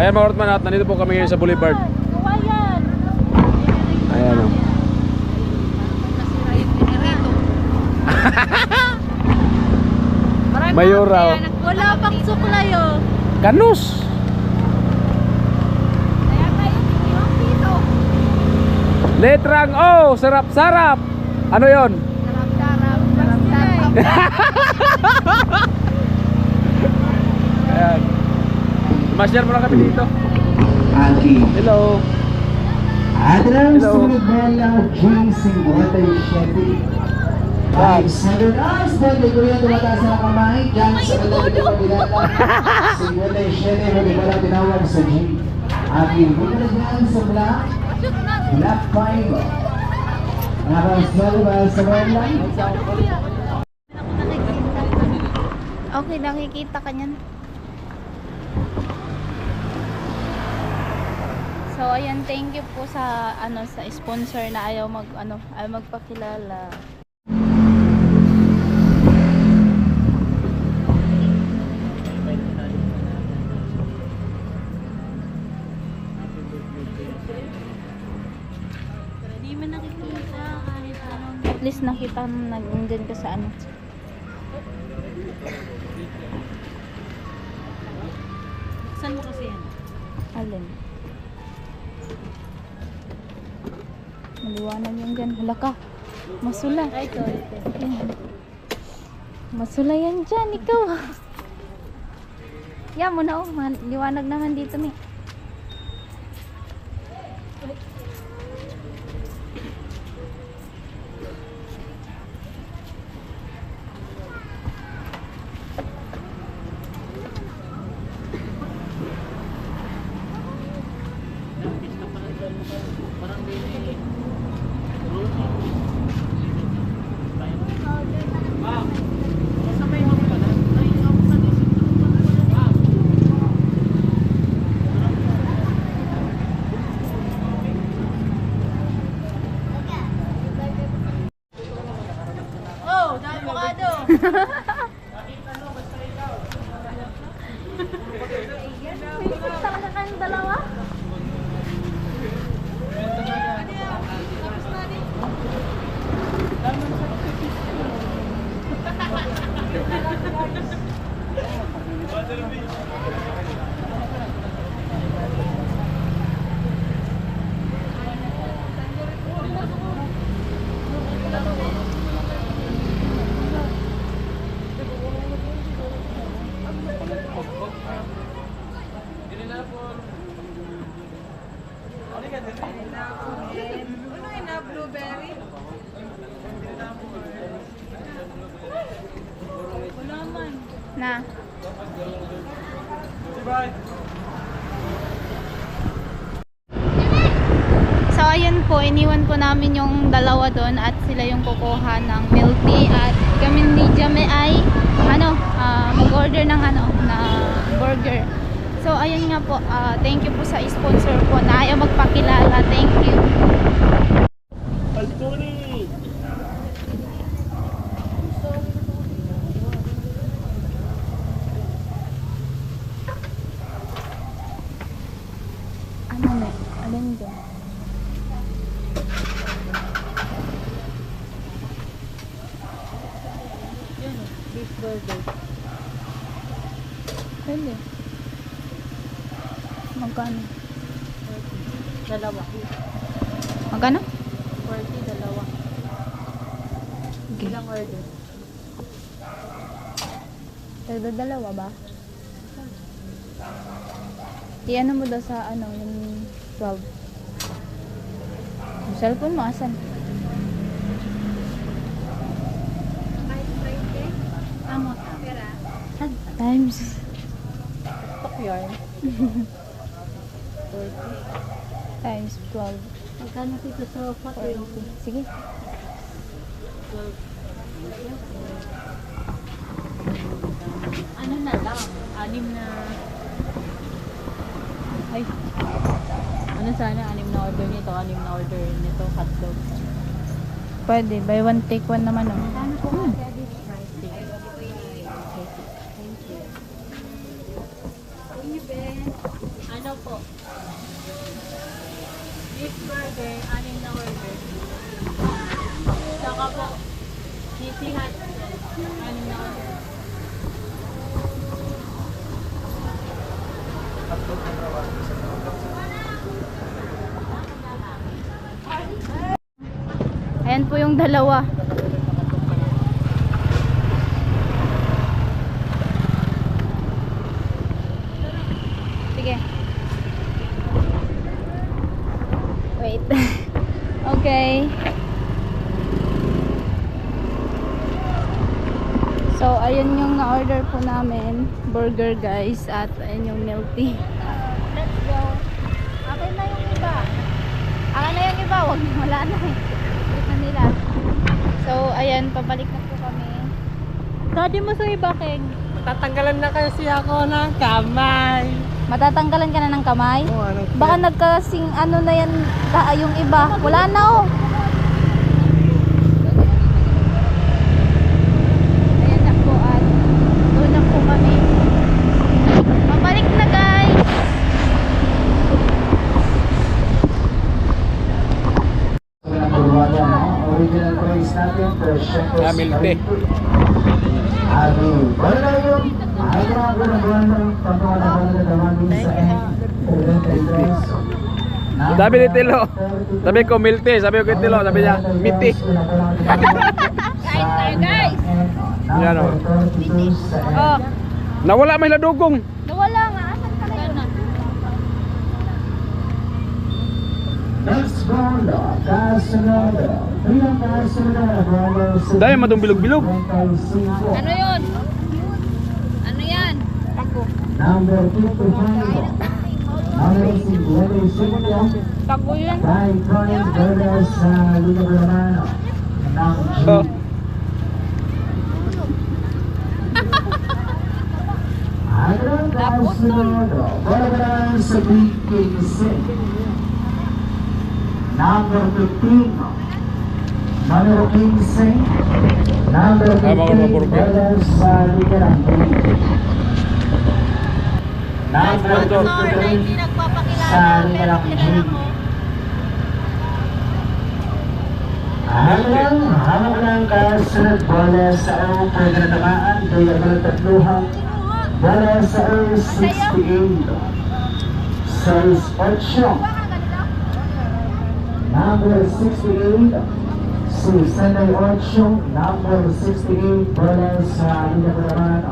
Ayan mga Ortman, at nandito po kami ngayon sa Boulevard. Kawayan. Ayan o. Mayora. Wala pang suklay oh. Kanus. Kaya kayo, limang piso. Letrang O, sarap-sarap. Ano yon? Sarap-sarap. Sarap-sarap. Ayan. Masyal muna kami dito. Aquí. Hello. Atrás Hello. de Bella J57. Ay, sabi na, sabi ko yan, tumataas na kamay, dyan sa kalabi ng kabilata. 57, hindi pala tinawag sa G. Aki, buka na dyan sa Black 5. Nakasal ba sa Bella? Okay, nakikita ka niyan. So ayan, thank you po sa sa sponsor na ayaw magpakilala. Hindi man nakikita kahit anong. At least nakita mo nandiyan ka sa Saan mo kasi yan? Alin? Maliwanag yan dyan. Hala ka. Masula. Ay, sorry. Yan. Masula yan dyan. Ikaw. Yan mo na oh. Liwanag naman dito ni. Oh, avocado. Talaga kayong dalawa? Na. So ayun po, iniwan po namin yung dalawa doon at sila yung kukuha ng milk tea at kami ni Jame ay mag-order ng na burger. So ayun nga po, thank you po sa sponsor po na ayaw magpakilala. Thank you. Ano na? Alin doon? Yan o, beef burger. Pwede. Magkano? 40. Dalawa. Magkano? 40, dalawa. Okay. Ilang order? Dalawa ba? Iyan mo daw sa yung 12. Yung cellphone mo, asan? Times. Tok yarn. 40. Times 12. Magkano dito sa 40? Sige. 12. Ano na lang? 6 na... Ay. Ano sana? 6 na order nito, 6 na order nito, hotdog. Pwede. Buy one, take one naman. Oh. Ano po nga? Ano po. Beef burger, 6 na order. Saka po, cheesy hot, 6 na order. Ayan po yung dalawa. Sige. Wait. Okay. So, ayun yung na-order po namin. Burger guys. At ayun yung milk tea. Let's go. Akin na yung iba. Akin na yung iba. Wala na eh. Ito nila. So, ayan. Pabalik na po kami. Daddy mo sa iba, Keng. Tatanggalan na kasi ako ng kamay. Matatanggalan ka na ng kamay? Oo, ano? Baka nagkasing ano na yan, yung iba. Wala na oh. Ayan na po at doon na po kami. Pabalik na guys. Original price natin, fresh Ah, milk tea. Abi, wala na yun. Ay, grabe na buwan ng pagkakataon na damagin sa Sabi ni Tilo. Sabi ko milk tea. Sabi ko kay Tilo. Sabi niya meat tea. Guys. Yan o. Oh, Nawala may ladugong. nawala nga. Asan ka na yun? Next round, kasunod. Bilang kasunod, Dahil matong bilog-bilog. Ano yun? Ano yan? Tago. Number 55. Number 55. Tago yun. 5 points versus sa Liga Bulamano ng G. Oh. Ang kasunod, wala sa Big King Set. Number 15. Manero 15. Number 15 versus sa Liga ng G. Number 23 sa Liga ng G. Hawak ng kasunod, bola sa O, pwede na tamaan, kaya ka tatluhan. Bola sa O, 68. 6-8. Number 68, 68. Number 68, bola sa Liga Palaman.